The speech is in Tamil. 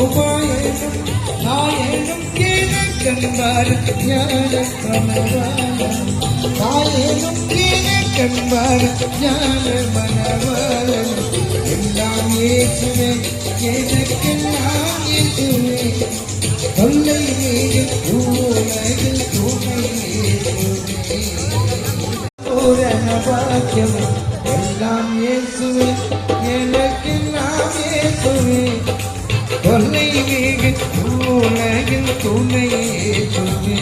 ரூபாயனும் நாயனும் கண்பார் ஞான மனவாளன் தாயனும் கண்பார் ஞான மனவாளன் எல்லாம் இயேசுவே எனக்கெல்லாம் இயேசுவே தொல்லை மீது உலகில் துணை இயேசுவே பூரண பாக்கியம் எல்லாம் இயேசுவே எனக்கெல்லாம் இயேசுவே தொல்லை மீது உலகில் துணை இயேசுவே